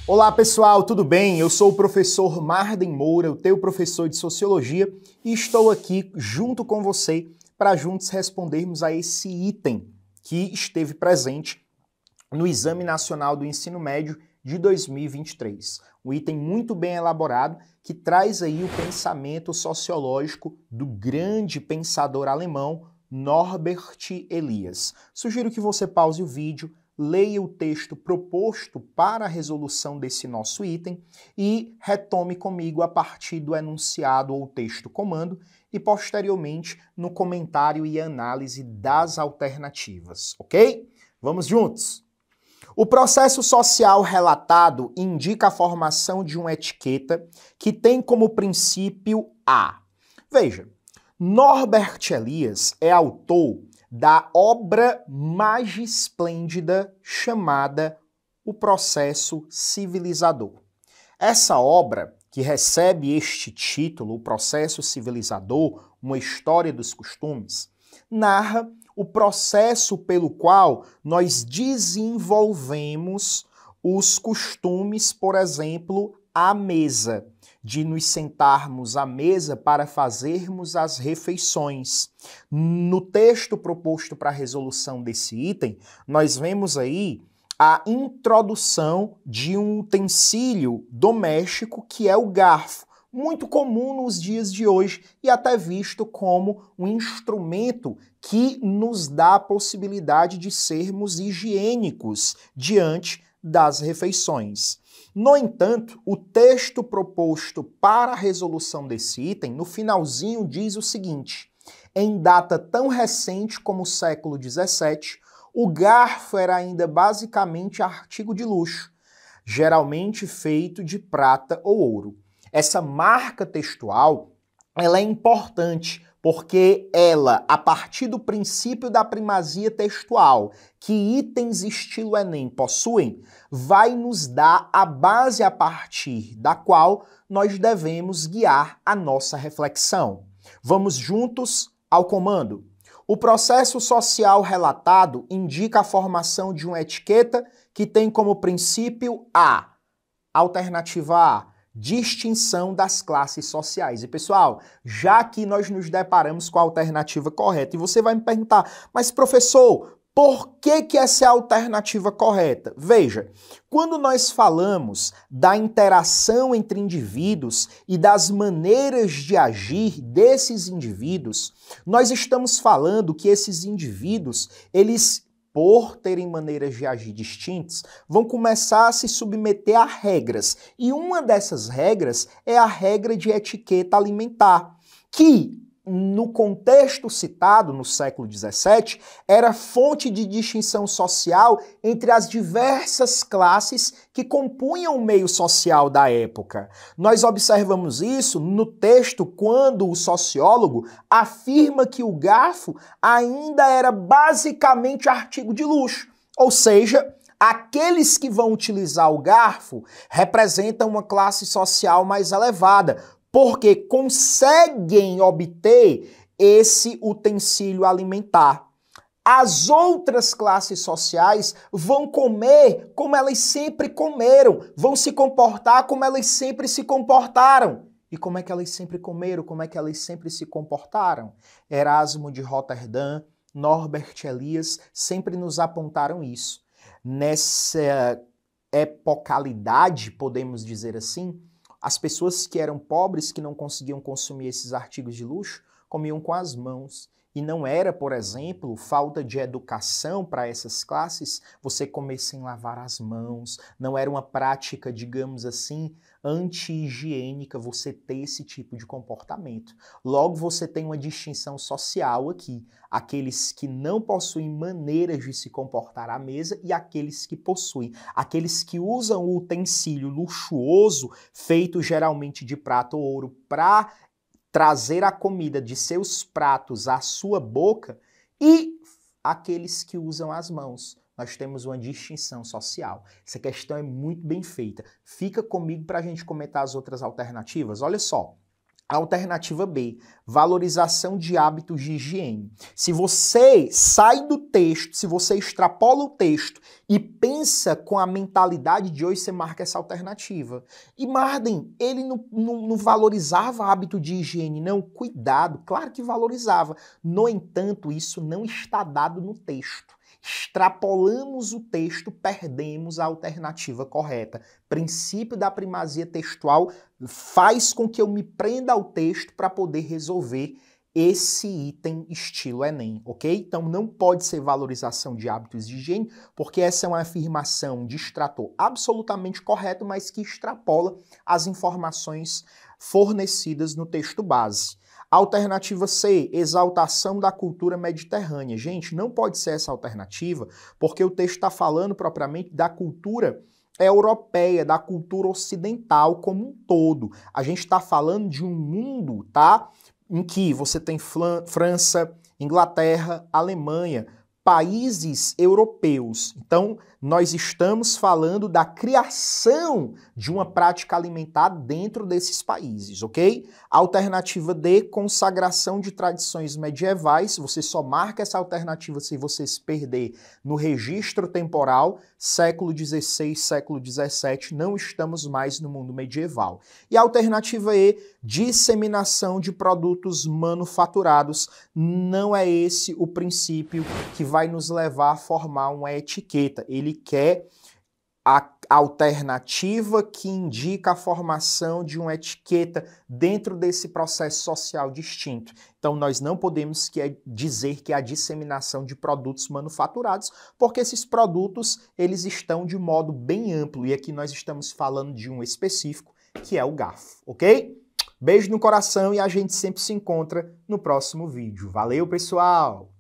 Olá pessoal, tudo bem? Eu sou o professor Marden Moura, o teu professor de Sociologia, e estou aqui junto com você para juntos respondermos a esse item que esteve presente no Exame Nacional do Ensino Médio de 2023. Um item muito bem elaborado que traz aí o pensamento sociológico do grande pensador alemão Norbert Elias. Sugiro que você pause o vídeo, leia o texto proposto para a resolução desse nosso item e retome comigo a partir do enunciado ou texto comando e posteriormente no comentário e análise das alternativas, ok? Vamos juntos! O processo social relatado indica a formação de uma etiqueta que tem como princípio A. Veja, Norbert Elias é autor da obra magisplêndida chamada O Processo Civilizador. Essa obra, que recebe este título, O Processo Civilizador, uma história dos costumes, narra o processo pelo qual nós desenvolvemos os costumes, por exemplo, à mesa, de nos sentarmos à mesa para fazermos as refeições. No texto proposto para a resolução desse item, nós vemos aí a introdução de um utensílio doméstico que é o garfo, muito comum nos dias de hoje e até visto como um instrumento que nos dá a possibilidade de sermos higiênicos diante das refeições. No entanto, o texto proposto para a resolução desse item, no finalzinho, diz o seguinte: em data tão recente como o século XVII, o garfo era ainda basicamente artigo de luxo, geralmente feito de prata ou ouro. Essa marca textual, ela é importante porque ela, a partir do princípio da primazia textual que itens estilo Enem possuem, vai nos dar a base a partir da qual nós devemos guiar a nossa reflexão. Vamos juntos ao comando. O processo social relatado indica a formação de uma etiqueta que tem como princípio A. Alternativa A. Distinção das classes sociais. E pessoal, já que nós nos deparamos com a alternativa correta, e você vai me perguntar, mas professor, por que essa é a alternativa correta? Veja, quando nós falamos da interação entre indivíduos e das maneiras de agir desses indivíduos, nós estamos falando que esses indivíduos, eles, por terem maneiras de agir distintas, vão começar a se submeter a regras. E uma dessas regras é a regra de etiqueta alimentar, que, no contexto citado, no século XVII, era fonte de distinção social entre as diversas classes que compunham o meio social da época. Nós observamos isso no texto quando o sociólogo afirma que o garfo ainda era basicamente artigo de luxo, ou seja, aqueles que vão utilizar o garfo representam uma classe social mais elevada, porque conseguem obter esse utensílio alimentar. As outras classes sociais vão comer como elas sempre comeram, vão se comportar como elas sempre se comportaram. E como é que elas sempre comeram, como é que elas sempre se comportaram? Erasmo de Roterdã, Norbert Elias sempre nos apontaram isso. Nessa epocalidade, podemos dizer assim, as pessoas que eram pobres, que não conseguiam consumir esses artigos de luxo, comiam com as mãos. E não era, por exemplo, falta de educação para essas classes você comer sem lavar as mãos. Não era uma prática, digamos assim, anti-higiênica você ter esse tipo de comportamento. Logo, você tem uma distinção social aqui. Aqueles que não possuem maneiras de se comportar à mesa e aqueles que possuem. Aqueles que usam o utensílio luxuoso, feito geralmente de prata ou ouro, para trazer a comida de seus pratos à sua boca, e aqueles que usam as mãos. Nós temos uma distinção social. Essa questão é muito bem feita. Fica comigo para a gente comentar as outras alternativas. Olha só. Alternativa B, valorização de hábitos de higiene. Se você sai do texto, se você extrapola o texto e pensa com a mentalidade de hoje, você marca essa alternativa. E Marden, ele não valorizava hábito de higiene, não? Cuidado, claro que valorizava. No entanto, isso não está dado no texto. Extrapolamos o texto, perdemos a alternativa correta. Princípio da primazia textual faz com que eu me prenda ao texto para poder resolver esse item estilo Enem, ok? Então não pode ser valorização de hábitos de higiene, porque essa é uma afirmação de extrator absolutamente correto, mas que extrapola as informações fornecidas no texto base. Alternativa C, exaltação da cultura mediterrânea. Gente, não pode ser essa alternativa, porque o texto está falando propriamente da cultura europeia, da cultura ocidental como um todo. A gente está falando de um mundo, tá? Em que você tem França, Inglaterra, Alemanha, países europeus. Então, nós estamos falando da criação de uma prática alimentar dentro desses países, ok? Alternativa D, consagração de tradições medievais. Você só marca essa alternativa se você se perder no registro temporal, século XVI, século XVII, não estamos mais no mundo medieval. E a alternativa E, disseminação de produtos manufaturados. Não é esse o princípio que vai nos levar a formar uma etiqueta. Ele quer a alternativa que indica a formação de uma etiqueta dentro desse processo social distinto. Então, nós não podemos dizer que é a disseminação de produtos manufaturados, porque esses produtos, eles estão de modo bem amplo, e aqui nós estamos falando de um específico, que é o garfo, ok? Beijo no coração e a gente sempre se encontra no próximo vídeo. Valeu, pessoal!